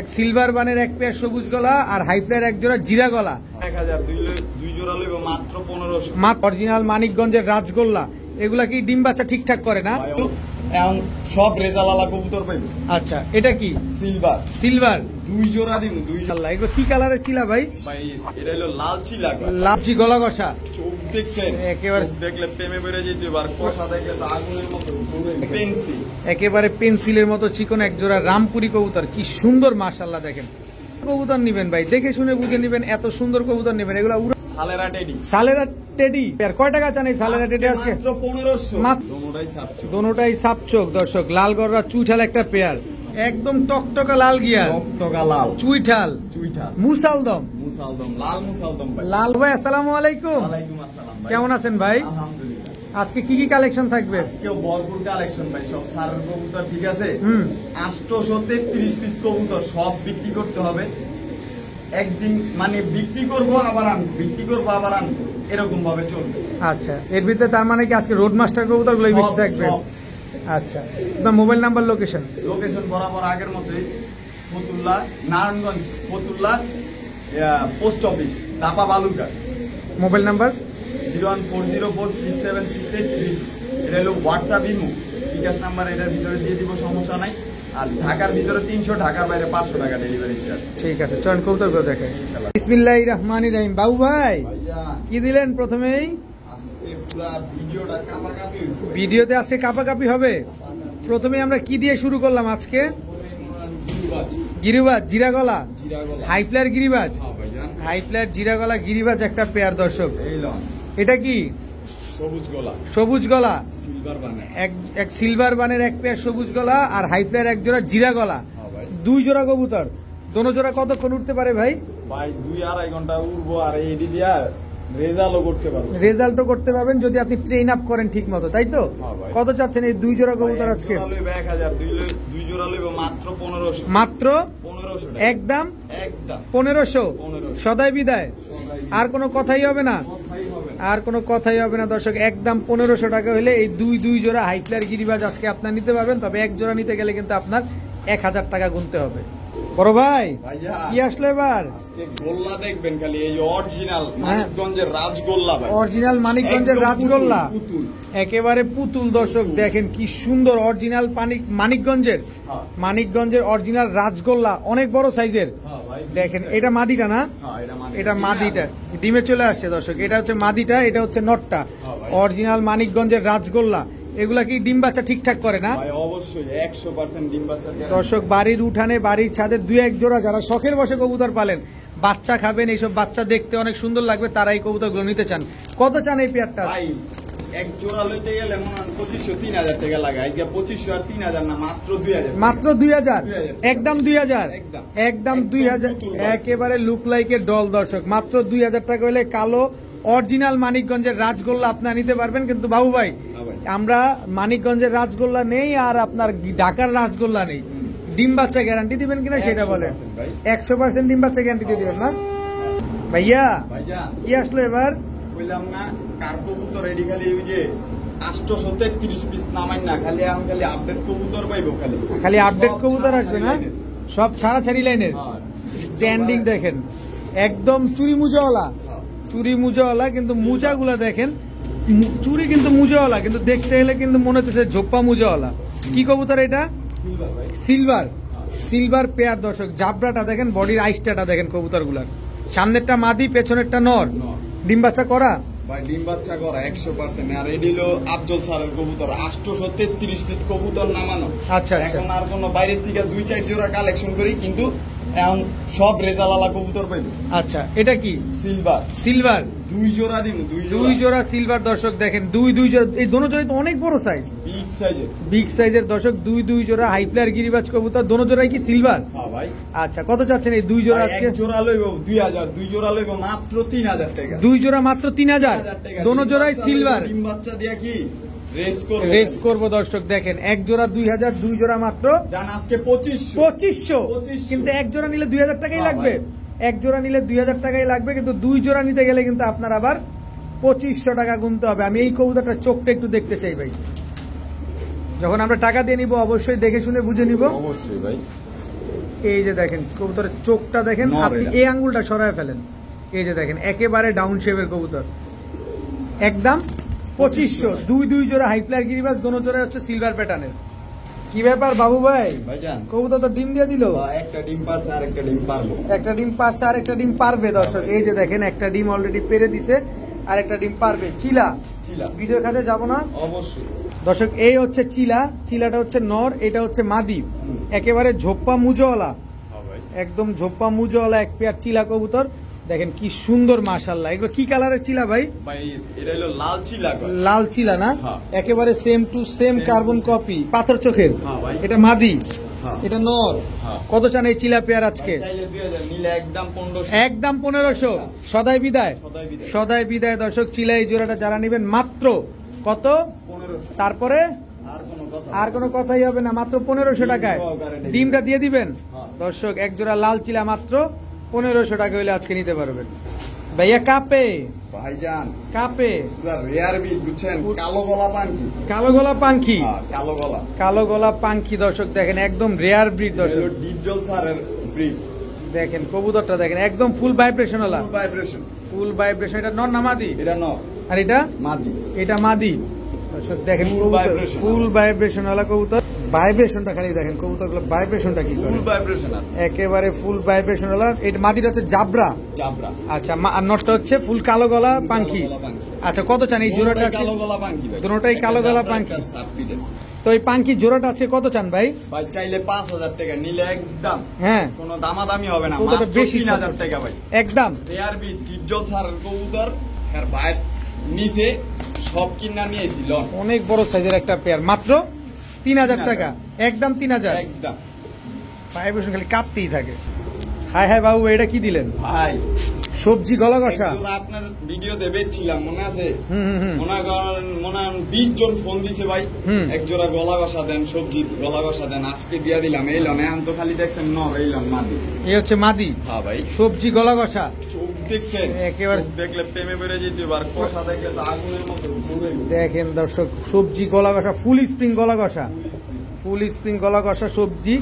এক সিলভার বানের এক পেয়ার সবুজ গলা আর হাইফ্লার এক জোড়া জিরা গলা 1000 দুই জোড়া লইব মাত্র 1500। মাত্র অরিজিনাল মানিকগঞ্জের রাজগোল্লা। এগুলা কি ডিম বাচ্চা ঠিকঠাক করে না? এখন সব রেজালালা কবুতর পাইবো। আচ্ছা, এটা কি সিলভার? সিলভার দুই জোড়া দিমু। দুই আল্লাহ, এগুলো কি কালারের চিলা ভাই? ভাই এটা হলো লাল চিলা। লাভজি গলা কষা। চোখ দেখছেন? একেবারে চোখ দেখলে প্রেমে বেড়ে যেতে আর কষা দেখলে তো আগুনের মতো পেন্সিল। একেবারে পেন্সিলের মতো চিকন এক জোড়া রামপুরি কবুতর। কি সুন্দর মাশাআল্লাহ। দেখেন কবুতর নিবেন ভাই, দেখে শুনে বুঝে নিবেন। এত সুন্দর কবুতর নেবেন। এগুলো সালেরা টেডি। সালেরা টেডি। আর কয় টাকা চান এই সালেরা টেডি আজকে? মাত্র 1500। দোনোটাই সাপচোক। দোনোটাই সাপচোক দর্শক। লাল গররা চুইঠাল একটা পেয়ার, একদম টকটকা লাল গিয়ার। টকটকা লাল চুইঠাল মুসালদম। লাল মুসালদম ভাই। লাল ভাই আসসালামু আলাইকুম। ওয়ালাইকুম আসসালাম ভাই। কেমন আছেন ভাই? আলহামদুলিল্লাহ। আজকে কি কি কালেকশন থাকবে? কেউ ভরপুর কালেকশন ভাই, সব সারের কবুতর। ঠিক আছে, 833 পিস কবুতর সব বিক্রি করতে হবে একদিন। মানে বিক্রি করব আবার আনবো, বিক্রি করবো আবার আনবো, এরকম ভাবে চলবে। আচ্ছা, এর ভিতরে তার মানে কি আজকে রোড মাস্টার কবুতর গুলো বেশি থাকবে? আচ্ছা, আপনার মোবাইল নাম্বার, লোকেশন বরাবর আগের মতোই Fatullah, Narayanganj Fatullah post office, Dapa Balurghat. Mobile number 01404676832। এটা হলো হোয়াটসঅ্যাপ ইমো বিকাশ নাম্বার, এটার ভিতরে দিয়ে দিব, সমস্যা নাই। আর ঢাকার ভিতরে 300, ঢাকার বাইরে 500 টাকা ডেলিভারি চার্জ। ঠিক আছে, চয়ন কবুতর গুলো দেখেন। বিসমিল্লাহির রহমানির রহিম। বাবু ভাই কি দিলেন প্রথমেই? আজকে পুরো ভিডিওটা কাপাকাপি হইবে। ভিডিওতে আজকে কাপাকাপি হবে। প্রথমে আমরা কি দিয়ে শুরু করলাম আজকে? গিরিবাজ জিরাগলা, হাইফ্লার গিরিবাজ, হাইফ্লার জিরাগলা গিরিবাজ একটা পেয়ার দর্শক। এটা কি? সবুজ গলা। সবুজ গলা সিলভার বানের এক সিলভার বানের এক পেয়ার সবুজ গলা আর হাইফ্লার এক জোড়া জিরা গলা। দুই জোড়া কবুতর। দোনো জোড়া কতক্ষণ উঠতে পারে ভাই? ভাই 2-2.5 ঘন্টা উড়বো। আর এডি দিয়া রেজাল্টও করতে পারবো। রেজাল্টও করতে পারবেন যদি আপনি ট্রেন আপ করেন ঠিক মতো, তাই তো? কত চাচ্ছেন এই দুই জোড়া কবুতর আজকে? 1000 দুই জোড়া লইব মাত্র 1500। মাত্র 1500 একদম একদম 1500 সদাই বিদায়। আর কোনো কথাই হবে না, কথাই হবে না। আর কোনো কথাই হবে না দর্শক। একদম 1500 টাকা হলে এই দুই জোড়া হাইফ্লার গিরিবাজ আজকে আপনার নিতে পারবেন। তবে এক জোড়া নিতে গেলে কিন্তু আপনার 1000 টাকা গুনতে হবে। বড় ভাই কি আসলো এবার? গোল্লা দেখবেন খালি, এই অরিজিনাল মানিকগঞ্জের রাজগোল্লা ভাই। অরিজিনাল মানিকগঞ্জের রাজগোল্লা, একেবারে পুতুল দর্শক। দেখেন কি সুন্দর অরিজিনাল মানিকগঞ্জের অরিজিনাল রাজগোল্লা, অনেক বড় সাইজের। দেখেন এটা মাদিটা না? এটা মাদিটা ডিমে চলে আসছে দর্শক। এটা হচ্ছে মাদিটা, এটা হচ্ছে নটটা। অরিজিনাল মানিকগঞ্জের রাজগোল্লা। এগুলা কি ডিম বাচ্চা ঠিকঠাক করে না? অবশ্যই 100% ডিম বাচ্চা। দর্শক বাড়ির উঠানে, বাড়ির ছাদে 2-1 জোড়া যারা শখের বসে কবুতর পালেন, বাচ্চা খাবেন, এইসব বাচ্চা দেখতে অনেক সুন্দর লাগবে, তারা এই কবুতরগুলো নিতে চান। কত চান এই পেয়ারটা? ভাই এক জোড়া লইতে গেলে মনে হয় 2500-3000 টাকা লাগে। আজকে 2500 আর 3000 না, মাত্র 2000। মাত্র 2000, একদম 2000, একদম 2000। একেবারে লুক লাইকের ডল দর্শক। মাত্র 2000 টাকা হলে কালো অরিজিনাল মানিকগঞ্জের রাজগোল্লা আপনার নিতে পারবেন। কিন্তু বাবু ভাই, আমরা মানিকগঞ্জের রাজগোল্লা নেই আর আপনার ঢাকার রাজগোল্লা নেই। ডিম বাচ্চা গ্যারান্টি দিবেন কিনা সেটা বলেন। 100% ডিম বাচ্চা গ্যারান্টি দিয়ে দিবেন না ভাইয়া? কি আসলো এবার? বললাম না কার কবুতর রেডি, খালি ওই যে 833 পিস নামাই না, খালি আমি খালি আপডেট কবুতর পাইবো। খালি আপডেট কবুতর আসবে না? সব ছাড়াছাড়ি লাইনের স্ট্যান্ডিং দেখেন, একদম চুরি মুজাওয়ালা। কিন্তু মুজাগুলা দেখেন, চুরি কিন্তু মুজাওয়ালা, কিন্তু দেখতে গেলে কিন্তু মনে হচ্ছে ঝোপ্পা মুজাওয়ালা। কি কবুতর এটা? সিলভার পেয়ার দর্শক। জাবরাটা দেখেন, বডির আইসটা দেখেন কবুতরগুলার। সামনেরটা মাদি, পেছনেরটা নর। ডিম বাচ্চা করা ভাই, ডিম বাচ্চা করা 100%। আর এডি হলো আফজল স্যারের কবুতর, 833 পিস কবুতর নামানো। আচ্ছা, এখন আর কোনো বাইরের থেকে 2-4 জোড়া কালেকশন করি, কিন্তু এখন সব রেজালালা কবুতর পাইবো। আচ্ছা, এটা কি? সিলভার দুই জোড়া দিব। দুই জোড়া সিলভার দর্শক। দেখেন দুই জোড়া, এই দোনো জোড়াই তো অনেক বড় সাইজ, বিগ সাইজের দর্শক। দুই জোড়া হাইফ্লার গিরিবাজ কবুতর, দোনো জোড়াই কি সিলভার? হ্যাঁ ভাই। আচ্ছা, কত চাচ্ছেন এই দুই জোড়া আজকে? এক জোড়া লইব 2000, দুই জোড়া লইব মাত্র 3000 টাকা। দুই জোড়া মাত্র 3000, দোনো জোড়াই সিলভার। ডিম বাচ্চা দিয়া কি রেস করবো দর্শক। দেখেন এক জোড়া 2000, দুই জোড়া মাত্র জান আজকে 2500। কিন্তু এক জোড়া নিলে 2000 টাকাই লাগবে। এক জোড়া নিলে 2000 টাকাই লাগবে, কিন্তু দুই জোড়া নিতে গেলে কিন্তু আপনার আবার 2500 টাকা গুনতে হবে। আমি এই কবুতরটা চোখটা একটু দেখতে চাই ভাই। যখন আমরা টাকা দিয়ে নিব অবশ্যই দেখে শুনে বুঝে নিব। অবশ্যই ভাই। এই যে দেখেন কবুতরের চোখটা দেখেন, নর আপনি এটা। এই আঙ্গুলটা সরায় ফেলেন, এই যে দেখেন একেবারে ডাউন শেপের কবুতর, একদম 2500। দুই জোড়া হাই ফ্লায়ার গিরিবাজ, দোনো জোড়া হচ্ছে সিলভার প্যাটার্নের। কি ব্যাপার বাবু ভাই, ভাইজান কবুতর তো ডিম দিয়ে দিল। একটা ডিম পারছে আর একটা ডিম পারবো। একটা ডিম পারছে আর একটা ডিম পারবে দর্শক, এই যে দেখেন একটা ডিম অলরেডি পেরে দিছে আর একটা ডিম পারবে। চিলা চিলা ভিডিওর কাছে যাব না অবশ্যই। দর্শক, এই হচ্ছে চিলা, চিলাটা হচ্ছে নর, এটা হচ্ছে মাদি, একেবারে ঝোপ্পা মুজওয়ালা, একদম ঝোপ্পা মুজওয়ালা এক পেয়ার চিলা কবুতর। দেখেন কি সুন্দর মাশাআল্লাহ। এগুলো কি কালারের চিলা ভাই? ভাই এটা হলো লাল চিলা কয়। লাল চিলা না? হ্যাঁ। একেবারে same to same carbon copy, পাথর চোখের। হ্যাঁ ভাই। এটা মাদি, হ্যাঁ। এটা নর। হ্যাঁ। কত চান এই চিলা পেয়ার আজকে? ভাই চাইলে 2000 নিলে একদম 1500। একদম 1500। সদাই বিদায়, সদাই বিদায়। সদাই বিদায় দর্শক। চিলা এই জোড়াটা যারা নেবেন মাত্র কত? 1500। তারপরে আর কোনো কথা আর কোনো কথাই হবে না, মাত্র 1500 টাকায় ডিম সহকারে ডেলিভারি। ডিমটা দিয়ে দিবেন। হ্যাঁ। দর্শক এক জোড়া লাল চিলা মাত্র 1500 টাকা হইলে আজকে নিতে পারবেন। ভাইয়া কাপে ভাইজান কাপে পুরা রেয়ার বিট বুঝছেন, কালো গলা পাঙ্কি। কালো গলা পাঙ্খি, হ্যাঁ, কালো গলা। কালো গলা পাঙ্খি দর্শক দেখেন, একদম রেয়ার ব্রিড দর্শক। হলো ডিপজল স্যারের ব্রিড। দেখেন কবুতরটা দেখেন, একদম ফুল ভাইব্রেশন ওলা, ফুল ভাইব্রেশন। ফুল ভাইব্রেশন। এটা নর না মাদি? এটা নর, আর এটা মাদি। এটা মাদি দর্শক। দেখেন Full vibration ফুল ভাইব্রেশন ওলা কবুতর। ভাইব্রেশনটা খালি দেখেন কবুতরগুলো ভাইব্রেশনটা কি করে, ফুল ভাইব্রেশন আছে। একেবারে ফুল ভাইব্রেশন ওলা। এটা মাদিটা হচ্ছে জাবরা। জাবরা। আচ্ছা, আর নটটা হচ্ছে ফুল কালো গলা পাঙ্খি। কালো গলা পাঙ্খি। আচ্ছা, কত চান এই জোড়াটা? দুটোটাই আছে কালো গলা পাঙ্কি ভাই। দুটোটাই কালো একটা গলা জাবরা, পাঙ্কি। একটা সাপপিটের। তো এই পাঙ্খি জোড়াটা আছে কত চান ভাই? ভাই চাইলে 5000 টাকা নিলে একদম হ্যাঁ, কোনো দামাদামি হবে না, কবুতরটা মাত্র বেশি 3000 টাকা ভাই। একদম রেয়ার বিট ডিপজল স্যারের কবুতর আর ভাইয়ের নিচে সব কিনা নিয়েছি লন। অনেক বড় সাইজের একটা পেয়ার, মাত্র 3000 টাকা, একদম 3000। একদম ভাইব্রেশন খালি কাঁপতেই থাকে। হাই হাই বাবু, এটা কি দিলেন? ভাই সবজি গলা কষা। একজন আপনার ভিডিও দেখছিলাম মনে আছে, হুম। মনে 20 জন ফোন দিছে ভাই, হুম। এক জোড়া গলা কষা দেন, সবজি গলা কষা দেন, আজকে দিয়া দিলাম। এই লন, এখন তো খালি দেখছেন নর, এই লন মাদি। এই হচ্ছে মাদি, হ্যাঁ ভাই, সবজি গলা কষা। চোখ দেখছেন একেবারে। চোখ দেখলে প্রেমে বেড়ে যেতে, আর কষা দেখলে তো আগুনের মতো ঘুরে। দেখেন দর্শক, সবজি গলা কষা, ফুল স্প্রিং গলা কষা, ফুল স্প্রিং গলা কষা সবজি,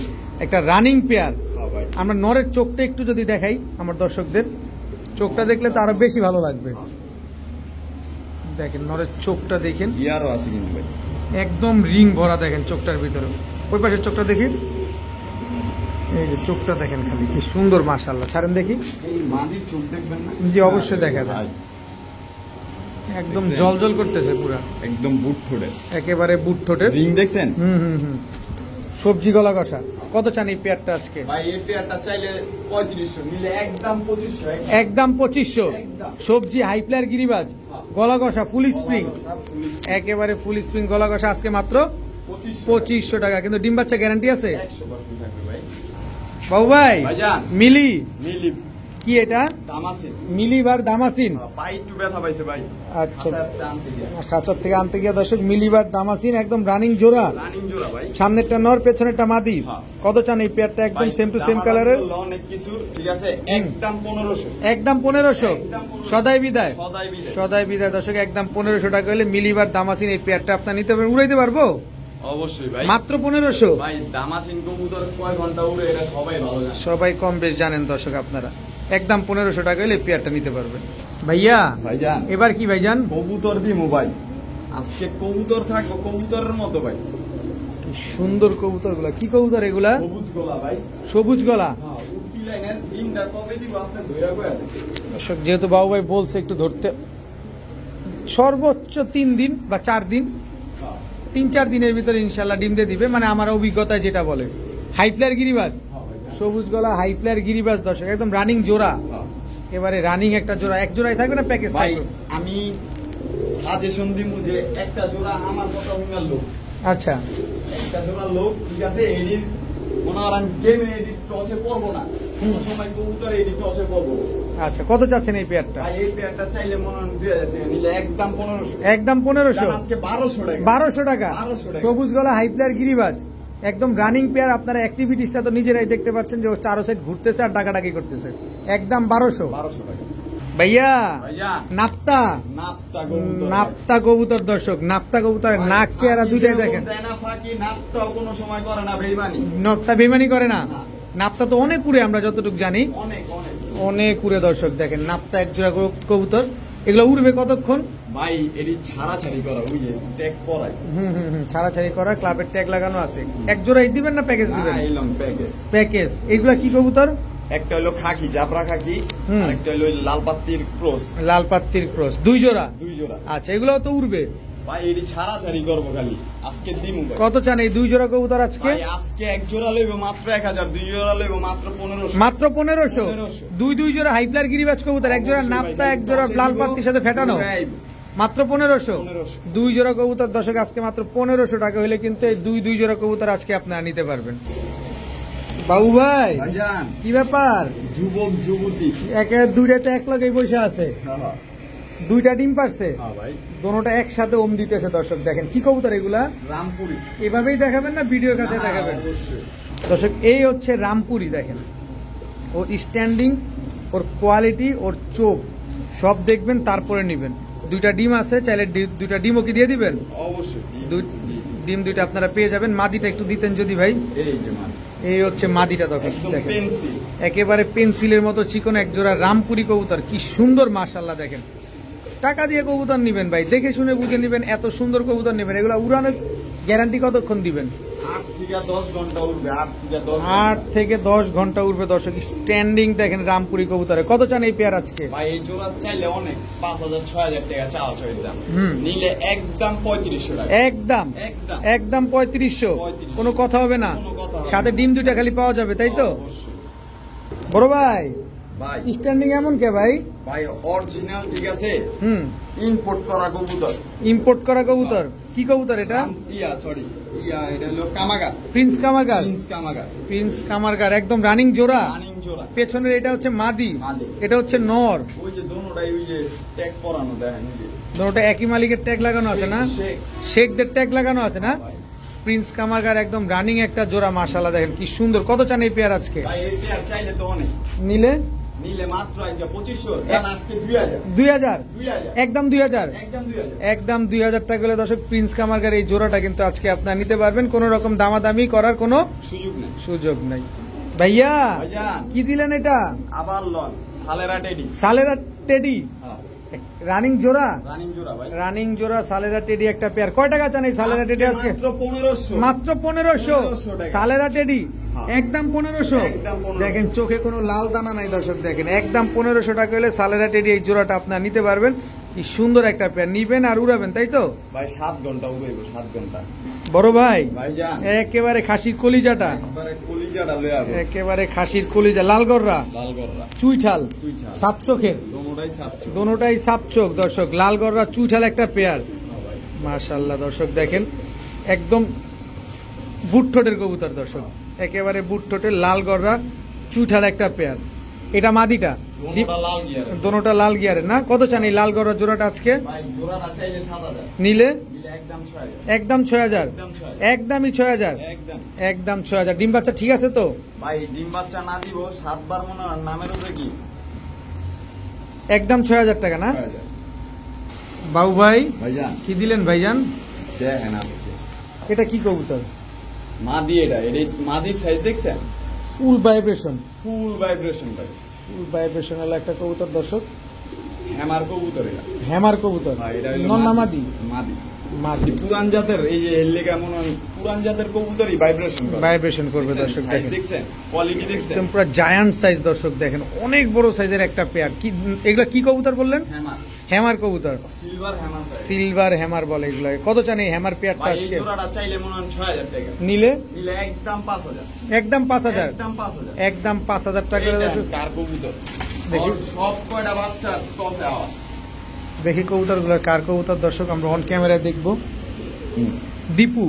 একটা রানিং পেয়ার। হ্যাঁ ভাই, আমরা নরের চোখটা একটু যদি দেখাই আমার দর্শকদের, চোখটা দেখলে তো আরো বেশি ভালো লাগবে। দেখেন নরের চোখটা দেখেন, ইয়ারও আছে কিন্তু ভাই। একদম রিং ভরা দেখেন চোখটার ভিতরে। ওই পাশের চোখটা দেখি, এই যে চোখটা দেখেন খালি কি সুন্দর, মাশাআল্লাহ। ছাড়েন দেখি। এই মাদির চোখ দেখবেন না? জি, অবশ্যই দেখা যায়। ভাই, একদম জলজল করতেছে পুরা, একদম বুট ঠোঁটে একেবারে বুট ঠোঁটের। রিং দেখছেন হুম। সবজি গলা কষা। কত চান এই পেয়ারটা আজকে? ভাই? এই পেয়ারটা চাইলে 3500, নিলে একদম 2500। একদম 2500। সবজি হাই ফ্লায়ার গিরিবাজ গলা কষা ফুল স্প্রিং, একেবারে ফুল স্প্রিং গলা কষা আজকে মাত্র 2500 টাকা। কিন্তু ডিম বাচ্চা গ্যারান্টি আছে 100% থাকবে ভাই। বাবু ভাই। ভাইজান। মিলি মিলি কি এটা? দামাসিন। মিলিবার দামাসিন। পাই একটু ব্যথা পাইছে ভাই। আচ্ছা, টানতে গিয়ে। খাঁচার থেকে আনতে গিয়ে দর্শক মিলিবার দামাসিন, একদম রানিং জোড়া। রানিং জোড়া ভাই। সামনেরটা নর, পেছনেরটা মাদি। হ্যাঁ। কত চান এই পেয়ারটা? একদম ভাই, সেম টু সেম দামাদামি কালারের, করলে অনেক কিছু, ঠিক আছে, একদম 1500। একদম 1500। একদম 1500। সদাই বিদায়, সদাই বিদায়। সদাই বিদায় দর্শক। একদম 1500 টাকা হলে মিলিবার দামাসিন এই পেয়ারটা আপনার নিতে পারবেন। উড়াইতে পারবো অবশ্যই ভাই। মাত্র 1500। ভাই দামাসিন কবুতর কয় ঘন্টা উড়ে এটা সবাই ভালো জানে। সবাই কম বেশ জানেন দর্শক আপনারা। একদম 1500 টাকা হলে এই পেয়ারটা নিতে পারবেন। ভাইয়া ভাইজান, এবার কি ভাইজান? কবুতর দি মোবাইল আজকে কবুতর থাকবো কবুতরের মতো ভাই। কি সুন্দর কবুতর গুলা, কি কবুতর এগুলা? সবুজ গোলা ভাই। সবুজ গলা। হ্যাঁ, উঠতি লাইনের ডিমটা কবে দিব আপনি ধইরা কয়া দেন। দর্শক যেহেতু বাবু ভাই বলছে একটু ধরতে, সর্বোচ্চ 3 দিন বা 4 দিন, হ্যাঁ, 3-4 দিনের ভিতরে ইনশাল্লাহ ডিম দিয়ে দিবে, মানে আমার অভিজ্ঞতায় যেটা বলে। হাই ফ্লায়ার গিরিবাজ, হ্যাঁ ভাইজান। সবুজ গলা হাই ফ্লায়ার গিরিবাজ দর্শক, একদম রানিং জোড়া, হ্যাঁ। এবারে রানিং একটা জোড়া। এক জোড়াই থাকবে না প্যাকেজ ভাই থাকবে? আমি সাজেশন দিব যে একটা জোড়া আমার কথা শুনার লোক, আচ্ছা, একটা জোড়া লোক, ঠিক আছে, এডির মনে করেন গেমে এডিট টসে পড়বো না, কোনো সময় কবুতর এডিট টসে পড়বো। আচ্ছা, কত চাচ্ছেন এই পেয়ারটা? ভাই এই পেয়ারটা চাইলে মনে হয় 2000 টাকা, নিলে একদম 1500। একদম 1500। আজকে 1200 টাকা। 1200 টাকা। 1200 টাকা। সবুজ গলা হাই ফ্লায়ার গিরিবাজ, একদম রানিং পেয়ার। আপনারা অ্যাক্টিভিটিসটা তো নিজেরাই দেখতে পাচ্ছেন যে ও চারো সাইড ঘুরতেছে আর ডাকাডাকি করতেছে। একদম 1200। 1200 টাকা। ভাইয়া ভাইয়া নাপ্তা, নাপ্তা কবুতর। নাপ্তা কবুতর দর্শক, নাপ্তা কবুতরের নাক চেহারা দুইটাই দেখেন। দেয় না ফাঁকি, নাপ্তাও কোনো সময় করে না বেইমানি। নাপ্তা বেমানি করে না, না। নাপতা তো অনেক উড়ে আমরা যতটুকু জানি, অনেক অনেক অনেক উড়ে দর্শক দেখেন। নাপতা এক জোড়া কবুতর, এগুলো উড়বে কতক্ষণ? ভাই এটি ছাড়াছাড়ি করা, বুঝে ট্যাগ পরাই। ছাড়াছাড়ি করা, ক্লাবের ট্যাগ লাগানো আছে। এক জোড়াই দিবেন না প্যাকেজ দিবেন? এলাম প্যাকেজ। প্যাকেজ। এগুলা কি কবুতর? একটা হলো খাকি, জাবরা খাকি, আর একটা হলো ওই লাল পাত্তির ক্রস। লাল পাত্তির ক্রস, দুই জোড়া। দুই জোড়া। আচ্ছা, এগুলো তো উড়বে ভাই এটি ছাড়াছাড়ি করবো খালি, আজকে দিমু ভাই। কত চান এই দুই জোড়া কবুতর আজকে? ভাই আজকে এক জোড়া লইব মাত্র 1000, দুই জোড়া লইব মাত্র 1500। মাত্র 1500। দুই জোড়া হাইফ্লার গিরিবাজ কবুতর, এক জোড়া নাপতা, এক জোড়া লাল পাত্তির সাথে ফেটানো, মাত্র 1500। দুই জোড়া কবুতর দর্শক আজকে মাত্র 1500 টাকা হলে কিন্তু এই দুই জোড়া কবুতর আজকে আপনারা নিতে পারবেন। বাবু ভাই ভাইজান কি ব্যাপার? যুবক যুবতী একে দুইটাতে এক লগেই বসে আছে, দুইটা ডিম পারছে, ভাই দোনোটা একসাথে ওম দিতেছে দর্শক দেখেন। কি কবুতর এগুলা? রামপুরি। এভাবেই দেখাবেন না ভিডিওর কাছে দেখাবেন? দর্শক এই হচ্ছে রামপুরি, দেখেন ওর স্ট্যান্ডিং, ওর কোয়ালিটি, ওর চোখ সব দেখবেন তারপরে নিবেন। দুইটা ডিম আছে, চাইলে দুইটা ডিমও কি দিয়ে দিবেন? অবশ্যই ডিম দুইটা আপনারা পেয়ে যাবেন। মাদিটা একটু দিতেন যদি ভাই। এই যে মান এই হচ্ছে মাদিটা দেখেন, একদম পেন্সিল, একেবারে পেন্সিলের মতো চিকন এক জোড়া রামপুরি কবুতর, কি সুন্দর মাশাআল্লাহ। দেখেন টাকা দিয়ে কবুতর নিবেন ভাই, দেখে শুনে বুঝে নিবেন, এত সুন্দর কবুতর নেবেন। এগুলো উড়ানোর গ্যারান্টি কতক্ষণ দিবেন? 8 থেকে 10 ঘন্টা উঠবে, 8 থেকে 10 8 থেকে 10 ঘন্টা উঠবে দর্শক। স্ট্যান্ডিং দেখেন রামপুরি কবুতরে। কত চান এই পেয়ার আজকে? ভাই এই জোড়া চাইলে অনেক, 5000 6000 টাকা চাওয়া চাই দাম, নিলে একদম 3500 টাকা। একদম একদম 3500, কোনো কথা হবে না। সাথে ডিম দুইটা খালি পাওয়া যাবে, তাই তো? অবশ্যই বড় ভাই ভাই। স্ট্যান্ডিং এমন কে ভাই? ভাই অরিজিনাল ঠিক আছে, ইম্পোর্ট করা কবুতর। ইম্পোর্ট করা কবুতর। কি কবুতর এটা? সরি এটা হলো কামাগার, প্রিন্স কামাগার। প্রিন্স কামাগার, প্রিন্স কামাগার একদম রানিং জোড়া। রানিং জোড়া। পেছনের এটা হচ্ছে মাদি, মাদি। এটা হচ্ছে নর। ওই যে দোনোটাই ওই যে ট্যাগ পরানো দেখেন, এই যে দুটোটা একই মালিকের ট্যাগ লাগানো আছে না? শেখদের ট্যাগ লাগানো আছে না? প্রিন্স কামাগার একদম রানিং একটা জোড়া মাশাআল্লাহ, দেখেন কি সুন্দর। কত চান এই পেয়ার আজকে? ভাই এই পেয়ার চাইলে তো অনেক, নিলে মাত্র 2500, জান আজকে 2000। 2000 একদম 2000 একদম 2000 একদম 2000 টাকা হলে দর্শক প্রিন্স কামাগার এই জোড়াটা কিন্তু আজকে আপনারা নিতে পারবেন। কোনো রকম দামাদামি করার কোনো সুযোগ নাই। ভাইয়া ভাইজান কি দিলেন এটা? আবার লন সালেরা টেডি। সালেরা টেডি রানিং জোড়া। রানিং জোড়া ভাই, রানিং জোড়া সালেরা টেডি একটা পেয়ার। কয় টাকা চান এই সালেরা টেডি আজকে? মাত্র 1500। মাত্র 1500 টাকা। সালেরা টেডি একদম 1500। একদম 1500। দেখেন চোখে কোনো লাল দানা নাই দর্শক, দেখেন একদম 1500 টাকা হলে সালেরা টেডি এই জোড়াটা আপনারা নিতে পারবেন। কি সুন্দর একটা পেয়ার, নিবেন আর উড়াবেন, তাই তো? ভাই 7 ঘন্টা উড়াইবো, 7 ঘন্টা। বড় ভাই ভাইজান একেবারে খাসির কলিজাটা, একবারে কলিজাটা লয়ে আবো, একেবারে খাসির কলিজা, লালগররা, লালগররা, চুইঠাল, সাত চোখের, দোনোটাই সাপচো, দোনোটাই সাপ চোখ দর্শক, লালগররা চুইঠাল একটা পেয়ার। মাশাআল্লাহ দর্শক দেখেন একদম বুটঠোঁটের কবুতর দর্শক, একেবারে বুটঠোঁটের লালগররা চুইঠাল একটা পেয়ার। এটা মাদিটা, দোনোটা লাল গিয়ার, দোনোটা লাল গিয়ারের না? কত চান এই লালগররা জোড়াটা আজকে? ভাই জোড়াটা চাইলে 7000, নিলে একদম 6000, একদম 6000, একদমই 6000, একদম একদম 6000। ডিম বাচ্চা ঠিক আছে তো? ভাই ডিম বাচ্চা না দিব 7 বার মনে হয় নামের উপরে কি একদম 6000 টাকা না? বাবু ভাই ভাইজান কি দিলেন ভাইজান? দেখেন আজকে এটা কি কবুতর? মাদি, এটা মাদি সাইজ দেখছেন? ফুল ভাইব্রেশন, ফুল ভাইব্রেশন ভাই, ফুল ভাইব্রেশন হলো একটা কবুতর দর্শক, হ্যামার কবুতর এটা, হ্যামার কবুতর। ভাই এটা হলো নন্না মাদি, মাদি, মাদি পুরান জাতের, এই যে এর লেগা মনে হয় পুরান জাতের কবুতরই ভাইব্রেশন করে, ভাইব্রেশন করবে দর্শক সাইজ দেখেন, দেখছেন, কোয়ালিটি দেখছেন, একদম পুরো জায়ান্ট সাইজ দর্শক দেখেন, অনেক বড় সাইজের একটা পেয়ার। কি এগুলা কি কবুতর বললেন? হ্যামার, হ্যামার কবুতর, সিলভার হ্যামার, সিলভার হ্যামার বলে এগুলা। কত চান এই হ্যামার পেয়ারটা ভাই এই আজকে? জোড়াটা চাইলে মনে হয় 6000 টাকা, নিলে একদম 5000, একদম 5000, একদম 5000, একদম 5000 টাকা এটা দর্শক। কার কবুতর দেখি। ওর সব কয়টা বাচ্চা টসে আওয়া, দেখি কবুতর গুলো কার কবুতর দর্শক, আমরা অন ক্যামেরায় দেখবো। দীপু,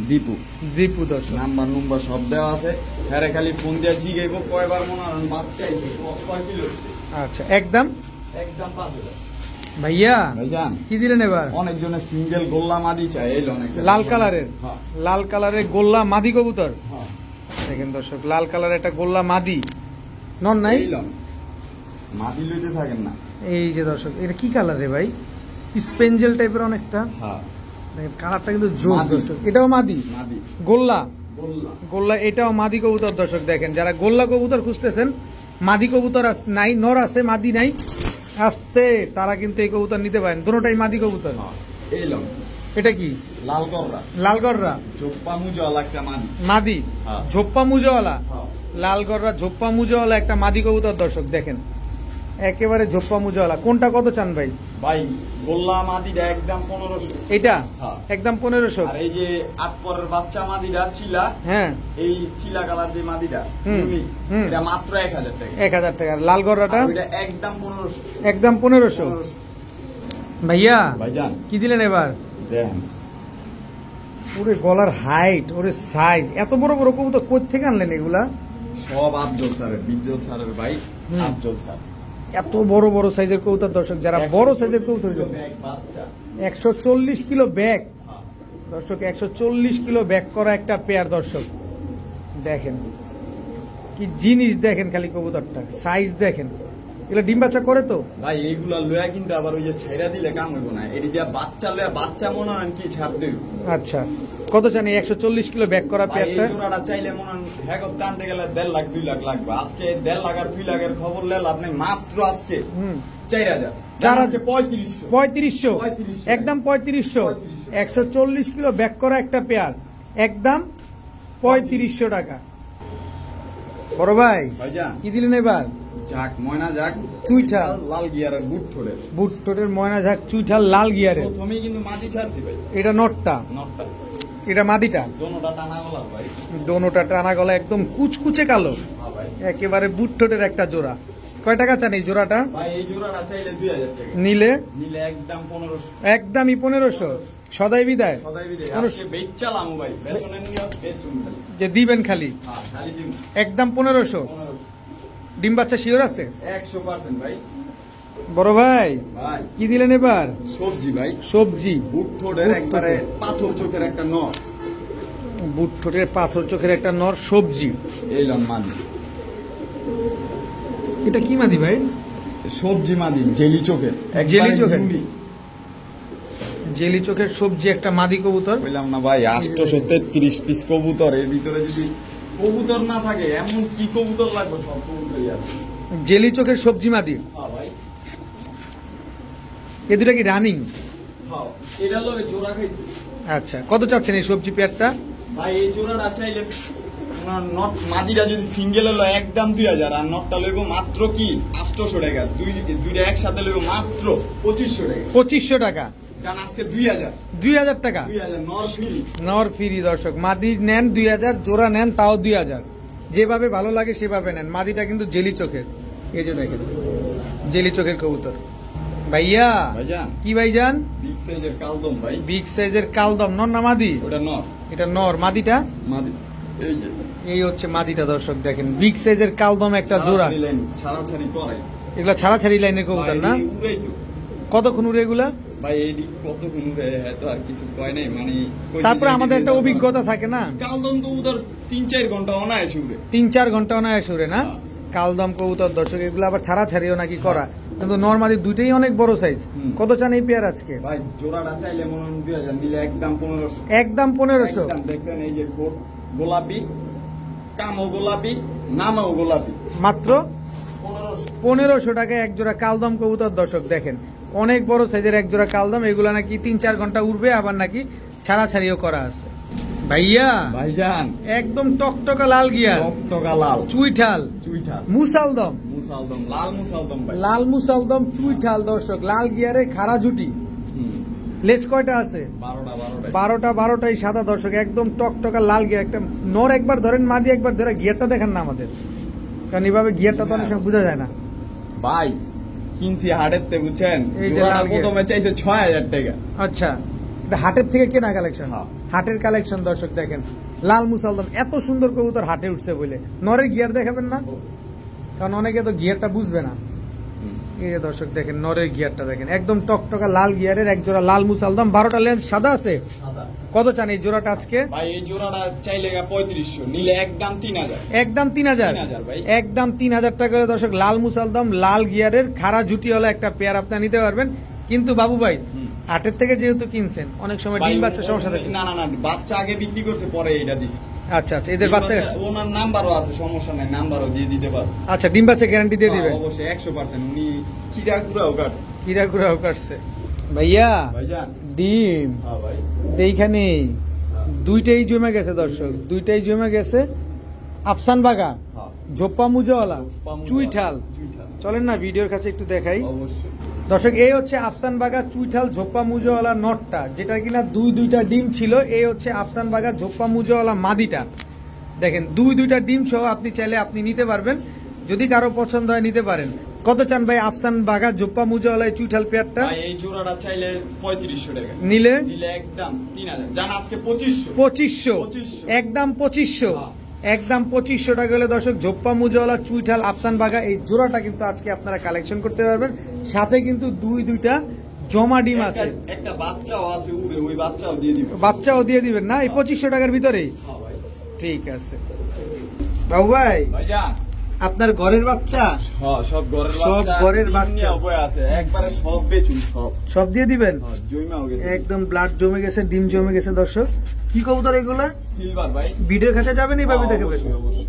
দীপু, দীপু দর্শক, নাম্বার সব দেওয়া আছে, হ্যাঁ খালি ফোন দিয়ে জিগাইব কয়বার মনে হয় বাচ্চা আইছে, কয় কিলো, আচ্ছা একদম একদম 5000। ভাইয়া ভাইজান কি দিলেন এবার? অনেকজনের সিঙ্গেল গোল্লা মাদি চাই, এই লোন একটা লাল কালারের, হ্যাঁ লাল কালারের গোল্লা মাদি কবুতর। হ্যাঁ দেখেন দর্শক লাল কালারের একটা গোল্লা মাদি, নন নাই? এই লোন মাদি লইতে থাকেন না। এই যে দর্শক এটা কি কালার রে ভাই? স্পেঞ্জেল টাইপের অনেকটা, হ্যাঁ দেখেন কালারটা কিন্তু জোস মাদি। দর্শক। এটাও মাদি, মাদি গোল্লা, গোল্লা গোল্লা, এটাও মাদি কবুতর দর্শক দেখেন, যারা গোল্লা কবুতর খুঁজতেছেন, মাদি কবুতর নাই, নর আছে মাদি নাই, আসতে তারা কিন্তু এই কবুতর নিতে পারেন। দুটোটাই মাদি কবুতর। এই লং এটা কি? লালগররা, লালগররা জোপ্পা মুজাওয়ালা একটা মাদি। মাদি, হ্যাঁ। ঝোপ্পা মুজওয়ালা, হ্যাঁ। লালগররা ঝোপ্পা মুজওয়ালা একটা মাদি কবুতর দর্শক দেখেন, একেবারে ঝোপ্পা মুজওয়ালা। কোনটা কত চান ভাই? ভাই গোল্লা মাদিটা একদম 1500। এটা হ্যাঁ। একদম 1500। আর এই যে 8 পরের বাচ্চা মাদিটা চিলা, হ্যাঁ, এই চিলা কালার যে মাদিটা হুম, unique, হুম। এটা মাত্র 1000 টাকা। 1000 টাকা। লালগররাটা আর ওইটা একদম 1500। একদম 1500। ভাইয়া ভাইজান কি দিলেন এবার? দেখেন ওরে গলার হাইট, ওরে সাইজ, এত বড় বড় কবুতর কই থেকে আনলেন এগুলা? সব আফজল স্যারের, বিজল স্যারের ভাই, হুম। আফজল স্যার। এত বড় বড় সাইজের কবুতর দর্শক, যারা বড় সাইজের কবুতর, 140 ব্যাগ বাচ্চা। 140 কিলো ব্যাগ হ্যাঁ। দর্শক, 140 কিলো ব্যাগ করা একটা পেয়ার দর্শক দেখেন, কি জিনিস দেখেন, খালি কবুতরটা সাইজ দেখেন। এগুলো ডিম বাচ্চা করে তো? ভাই এইগুলা লয়া কিন্তু আবার ওই যে ছাইরা দিলে কাম হইব না, এটি দিয়া বাচ্চা লয়া বাচ্চা মনে হয় কি ছাড় দেব। আচ্ছা, কত জানি 140 কিলো ব্যাগ করা ভাই এই পেয়ারটা? জোড়াটা চাইলে মনে হয় হ্যাঁ আনতে গেলে 1.5 লাখ 2 লাখ লাগবে। আজকে 1.5 লাখ আর 2 লাখের খবর লেল আপনি মাত্র আজকে হুম, 4000, আজকে 3500। 3500, 3500, একদম 3500। 140 কিলো ব্যাগ করা একটা পেয়ার, একদম 3500 টাকা। বড় ভাই ভাইজান কি দিলেন এবার? যাক ময়না যাক, চুইঠা। লাল গিয়ারের বুট ধরে বুট টোটের ময়না ঝাক চুইঠাল লাল গিয়ারে। প্রথমেই কিন্তু মাটি ছাড়ছি ভাই, এটা নটটা, নটটা এটা মাদিটা, দোনোটা টানা গলার ভাই। দোনোটা টানা গলা, একদম কুচকুচে কালো, হ্যাঁ ভাই। একেবারে বুট টোটের একটা জোড়া। কয় টাকা চান এই জোড়াটা? ভাই এই জোড়াটা চাইলে 2000 টাকা, নিলে নিলে একদম 1500। একদমই 1500। সদাই বিদায় সদাই বিদে 1500 আজকে বেচালাম ভাই, বেসনের নিয়ত বেচুন খালি। যে দিবেন খালি, হ্যাঁ খালি দিন একদম 1500। 1500। ডিম বাচ্চা শিওর আছে? 100% ভাই। বড় ভাই ভাই কি দিলেন এবার? সবজি ভাই, সবজি, বুট ঠোঁটের বুট একবারে ঠোঁটের। পাথর চোখের একটা নর। বুট ঠোঁটের পাথর চোখের একটা নর সবজি। এই লন মাদি, এটা কি মাদি ভাই? সবজি মাদি, জেলি চোখের, জেলি চোখের? unique। জেলি চোখের সবজি একটা মাদি কবুতর। বললাম না ভাই 833 পিস কবুতর, এর ভিতরে যদি কবুতর না থাকে এমন কি কবুতর লাগবে, সব কবুতরই আছে। জেলি চোখের সবজি মাদি। হ্যাঁ ভাই, এ দুটা কি রানিং? হ্যাঁ এটা লগে জোড়া খাইছি আচ্ছা, কত চাচ্ছেন এই সবজি পেয়ারটা? ভাই। এই জোড়াটা চাইলে নট মাদিটা যদি সিঙ্গেল হলো একদম 2000, আর নটটা লইব মাত্র কি 800 টাকা। দুইটা একসাথে লইব মাত্র 2500 টাকা। 2500 টাকা। জান আজকে 2000, 2000 টাকা 2000 নর ফ্রি। নর ফ্রি দর্শক, মাদি নেন 2000, জোড়া নেন তাও 2000, যেভাবে ভালো লাগে সেভাবে নেন। মাদিটা কিন্তু জেলি চোখের, এই যে দেখেন জেলি চোখের কবুতর। ভাইয়া ভাইজান কি ভাইজান? বিগ সাইজের কালদম ভাই, বিগ সাইজের কালদম, নর না মাদি? ওটা নর, এটা নর, মাদিটা মাদি। এই যে এই হচ্ছে মাদিটা দর্শক দেখেন, বিগ সাইজের কালদম একটা জোড়া। ছাড়াছাড়ি করে এগুলা ছাড়াছাড়ি লাইনের কবুতর না? ভাই, এই উড়াই তো কতক্ষণ উড়ে এগুলা? ভাই এইটি কত ঘুরে হয়তো আর কিছু কয় নাই, মানে তারপরে আমাদের একটা অভিজ্ঞতা থাকে না, কালদম কবুতর 3-4 ঘন্টা অনায়াসে উড়ে। 3-4 ঘন্টা অনায়াসে উড়ে না হ্যাঁ। কালদম কবুতর দর্শক। এগুলো আবার ছাড়াছাড়িও নাকি করা, কিন্তু নর্মালি দুইটাই অনেক বড় সাইজ। হুম। কত চান এই পেয়ার আজকে? ভাই জোড়াটা চাইলে মনে হয় 2000, নিলে একদম 1500। একদম 1500। একদম দেখছেন এই যে ঠোঁট গোলাপি, কামও গোলাপি, নামও গোলাপি, মাত্র 1500। 1500 টাকায় এক জোড়া কালদম কবুতর দর্শক দেখেন, অনেক বড় সাইজের এক জোড়া কালদম। এগুলা নাকি 3-4 ঘন্টা উড়বে, আবার নাকি ছাড়াছাড়িও করা আছে। ভাইয়া ভাইজান একদম টকটকা লাল গিয়ার, টকটকা লাল চুইঠাল চুইঠা, মুসালদম, মুসালদম, লাল মুসালদম ভাই। লাল মুসালদম চুইঠাল দর্শক, লাল গিয়ারে খাড়া জুটি। হুম, লেজ কয়টা আছে? 12টা। 12টাই সাদা দর্শক, একদম টকটকা লাল গিয়ার। একটা নর একবার ধরেন, মাদি একবার ধরে, গিয়ারটা দেখেন না আমাদের, কারণ এভাবে গিয়ারটা তো অনেক সময় বোঝা যায় না। ভাই কিনছি হাটের তে, বুঝছেন? এই যে জোড়াটা লাল গিয়ার। প্রথমে চাইছে 6000 টাকা। আচ্ছা, এটা হাটের থেকে কেনা কালেকশন? হ্যাঁ। হাটের কালেকশন দর্শক দেখেন, লাল মুসালদম এত সুন্দর কবুতর হাটে উঠছে বলে। নরের গিয়ার দেখাবেন না, কারণ অনেকে তো গিয়ারটা বুঝবে না। এই যে দর্শক দেখেন নরের গিয়ারটা দেখেন, একদম টকটকা লাল গিয়ারের এক জোড়া লাল মুসালদম। 12টা লেন্স সাদা আছে। কত চান এই জোড়াটা আজকে? ভাই এই জোড়াটা চাইলে 3500, নিলে একদম 3000। একদম 3000। 3000 ভাই। একদম 3000 টাকা করে দর্শক, লাল মুসালদম লাল গিয়ারের খাড়া জুটি হলো একটা পেয়ার আপনার নিতে পারবেন। কিন্তু বাবু ভাই হাটের থেকে যেহেতু কিনছেন, অনেক সময় ডিম বাচ্চা সমস্যা থাকে। না, বাচ্চা আগে বিক্রি করছে, পরে এটা দিছে। আচ্ছা আচ্ছা, এদের বাচ্চা ওনার নাম্বারও আছে, সমস্যা নাই, নাম্বারও দিয়ে দিতে পারবো। আচ্ছা, ডিম বাচ্চা গ্যারান্টি দিয়ে দিবে? অবশ্যই 100%। উনি কিরাকুরাও কাটছে। কিরাকুরাও কাটছে। ভাইয়া ভাইজান ডিম হ্যাঁ ভাই, এইখানে দুইটাই জমে গেছে দর্শক, দুইটাই জমে গেছে। আফসান বাগা, হ্যাঁ ঝোপ্পা মুজাওয়ালা, ঝোপ্পা মুজাওয়ালা, চুইঠাল। চুইঠাল। চলেন না ভিডিওর কাছে একটু দেখাই। অবশ্যই দর্শক, এই হচ্ছে আফসান বাগা চুইঠাল ঝোপ্পা মুজাওয়ালা নটটা, যেটা কিনা দুইটা ডিম ছিল। এই হচ্ছে আফসান বাগা ঝোপ্পা মুজাওয়ালা মাদিটা। দেখেন দুইটা ডিম সহ আপনি চাইলে আপনি নিতে পারবেন, যদি কারো পছন্দ হয় নিতে পারেন। কত চান ভাই আফসান বাগা ঝোপ্পা মুজাওয়ালা চুইঠাল পেয়ারটা? ভাই এই জোড়াটা চাইলে 3500 টাকা, নিলে নিলে একদম 3000। জান আজকে 2500। 2500, একদম 2500, একদম 2500 টাকা হলে দর্শক ঝোপ্পা মুজাওয়ালা চুইঠাল আফসান বাগা এই জোড়াটা কিন্তু আজকে আপনারা কালেকশন করতে পারবেন। সাথে কিন্তু দুইটা জমা ডিম আছে, একটা বাচ্চাও আছে উড়ে, ওই বাচ্চাও দিয়ে দিব। বাচ্চাও দিয়ে দিবেন না এই 2500 টাকার ভিতরেই? হ্যাঁ ভাই। ঠিক আছে বাবু ভাই, ভাইজান আপনার ঘরের বাচ্চা? হ্যাঁ, সব ঘরের সব বাচ্চা, ঘরের ডিম বাচ্চা। নিয়ে বয়ে আছে, একবারে সব বেচুন, সব দিয়ে দিবেন? হ্যাঁ, জৈমাও গেছে। একদম ব্লাড জমে গেছে, ডিম জমে গেছে দর্শক। কি কবুতর এগুলা? সিলভার ভাই। ভিডিওর কাছে যাবেন এইভাবে হ্যাঁ, দেখাবেন? অবশ্যই, অবশ্যই।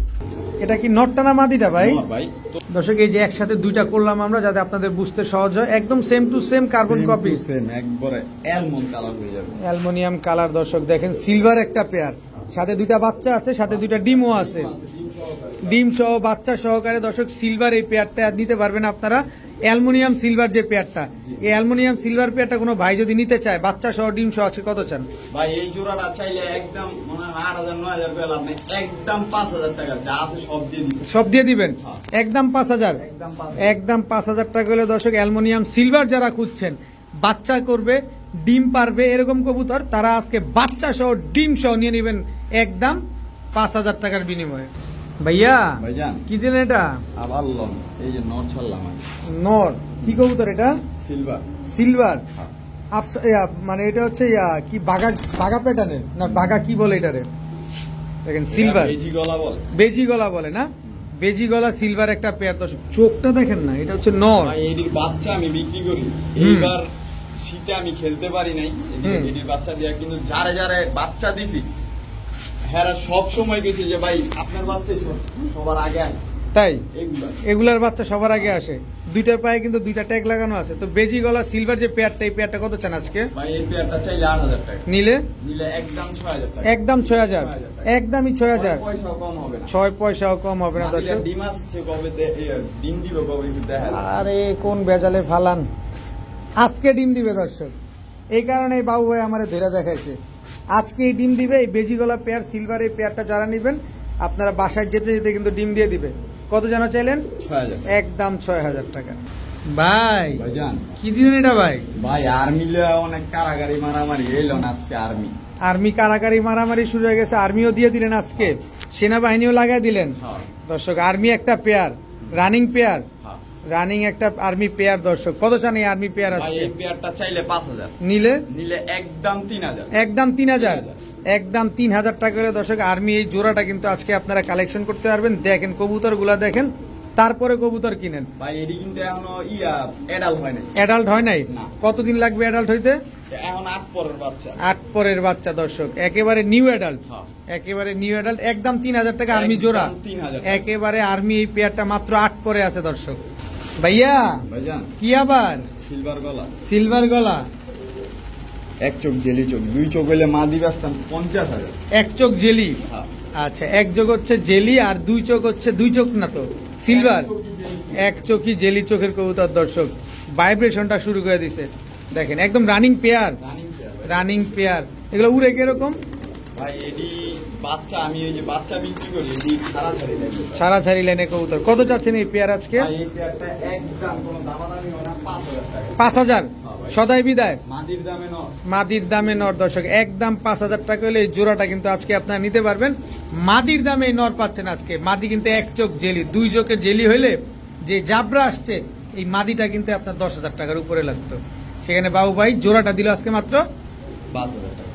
এটা কি নটটা না মাদিটা ভাই? হ্যাঁ ভাই। তো দর্শক, এই যে একসাথে দুইটা করলাম আমরা, যাতে আপনাদের বুঝতে সহজ হয়। একদম same to same carbon same copy, to same, একবারে অ্যালমন্ড কালার হয়ে যাবে। Aluminium colour. দর্শক দেখেন, সিলভার একটা পেয়ার, সাথে দুইটা বাচ্চা আছে, সাথে দুইটা ডিমও আছে, ডিম সহ বাচ্চা সহকারে। দর্শক, সিলভার এই পেয়ারটা নিতে পারবেন আপনারা। অ্যালুমিনিয়াম সিলভার যে পেয়ারটা, এই অ্যালুমিনিয়াম সিলভার পেয়ারটা কোনো ভাই যদি নিতে চায়, বাচ্চা সহ ডিম সহ আছে, কত চান ভাই? এই জোড়াটা চাইলে একদম মনে হয় 8000 9000 টাকা লাভ নাই, একদম 5000 টাকা যা আছে সব দিয়ে দিব। সব দিয়ে দিবেন? হ্যাঁ। একদম 5000, একদম 5000। একদম 5000 টাকা হলে দর্শক, অ্যালুমিনিয়াম সিলভার যারা খুঁজছেন, বাচ্চা করবে, ডিম পারবে এরকম কবুতর, তারা আজকে বাচ্চা সহ ডিম সহ নিয়ে নেবেন একদম 5000 টাকার বিনিময়ে। ভাইয়া ভাইজান কি দিলেন এটা? আবার লং, এই যে নর ছাড়লাম আমি। নর কি কবুতর এটা? সিলভার। সিলভার। হ্যাঁ। মানে এটা হচ্ছে কি বাগা প্যাটার্নের না বাগা কি বলে এটারে? দেখেন সিলভার, বেজি গলা বলে। বেজি গলা বলে না? বেজি গলা সিলভার একটা পেয়ার। দর্শক, চোখটা দেখেন না, এটা হচ্ছে নর। ভাই এটির বাচ্চা আমি বিক্রি করি, এইবার শীতে আমি খেলতে পারি নাই এটির বাচ্চা দিয়া, কিন্তু যারে যারে বাচ্চা দিছি হ্যাঁ সব সময় গেছে যে ভাই আপনার বাচ্চা সবার আগে আয়। তাই এইগুলা এগুলার বাচ্চা সবার আগে আসে। দুইটার পায়ে কিন্তু দুইটা ট্যাগ লাগানো আছে। তো বেজি গলা সিলভার যে পেয়ারটা, এই পেয়ারটা কত চান আজকে? ভাই এই পেয়ারটা চাইলে 8000 টাকা, নিলে নিলে একদম 6000 টাকা, একদম 6000, একদমই 6000, পয়সাও কম হবে না। 6 পয়সাও কম হবে না দর্শক। ডিম আসছে কবে, ডিম দিবে কবে একটু দেখা। আরে কোন বেজালে ফালান, আজকে ডিম দিবে দর্শক। এই কারণে বাবু ভাই আমারে ধরে দেখাইছে, আজকে এই ডিম দিবে। এই বেজি গলা পেয়ার সিলভার এই পেয়ারটা যারা নেবেন, আপনারা বাসায় যেতে যেতে কিন্তু ডিম দিয়ে দিবে। কত যেন চাইলেন? 6000। একদম 6000 টাকা। ভাই ভাইজান কি দিলেন এটা ভাই? ভাই আর্মিলে অনেক কারাগারি মারামারি এলো না আজকে। আর্মি কারাকারি মারামারি শুরু হয়ে গেছে, আর্মিও দিয়ে দিলেন আজকে, সেনাবাহিনীও লাগাই দিলেন। হ্যাঁ। দর্শক, আর্মি একটা পেয়ার, রানিং পেয়ার, হ্যাঁ। রানিং একটা আর্মি পেয়ার। দর্শক, কত চান এই আর্মি পেয়ার ভাই আজকে? এই পেয়ারটা চাইলে 5000, নিলে নিলে একদম 3000, একদম 3000, একদম 3000 টাকা করে। দর্শক, আর্মি এই জোড়াটা কিন্তু আজকে আপনারা কালেকশন করতে পারবেন। দেখেন কবুতর গুলা দেখেন, তারপরে কবুতর কিনেন। ভাই এটি কিন্তু এখনো অ্যাডাল্ট হয় নাই। অ্যাডাল্ট হয় নাই? না। কতদিন লাগবে অ্যাডাল্ট হইতে? এখন 8 পরের বাচ্চা। 8 পরের বাচ্চা। দর্শক, একেবারে নিউ অ্যাডাল্ট, হ্যাঁ। একেবারে নিউ অ্যাডাল্ট, একদম 3000 টাকা আর্মি জোড়া। একদম 3000 টাকা। একেবারে আর্মি এই পেয়ারটা মাত্র 8 পরে আছে দর্শক। ভাইয়া ভাইজান কি আবার? সিলভার গলা, সিলভার গলা, এক চোখ জেলি চোখ, দুই চোখ হইলে মা দিবে আসতাম 50000। এক চোখ জেলি। হ্যাঁ। আচ্ছা, এক চোখ হচ্ছে জেলি আর দুই চোখ হচ্ছে, দুই চোখ না তো সিলভার, এক চোখই জেলি চোখের কবুতর। দর্শক, ভাইব্রেশনটা শুরু করে দিছে, দেখেন একদম রানিং পেয়ার, রানিং পেয়ার। এগুলো উড়ে কিরকম? ভাই এডি বাচ্চা আমি ওই যে বাচ্চা বিক্রি করি, এডি ছাড়াছাড়ি লাগে। ছাড়াছাড়ি লাইনে কবুতর। কত চাচ্ছেন এই পেয়ার আজকে? ভাই এই পেয়ারটা একদম কোনো দামাদামি হয় না, 5000 টাকা। 5000 সদাই বিদায়, মাদির দামে নয়। মাদির দামে নর। দর্শক, একদম 5000 টাকা হলে এই জোড়াটা কিন্তু আজকে আপনারা নিতে পারবেন। মাদির দামে এই নর পাচ্ছেন আজকে। মাদি কিন্তু এক চোখ জেলি, দুই চোখের জেলি হইলে যে জাবরা আসছে, এই মাদিটা কিন্তু আপনার 10,000 টাকার উপরে লাগতো। সেখানে বাবু ভাই জোড়াটা দিল আজকে মাত্র 5000 টাকা।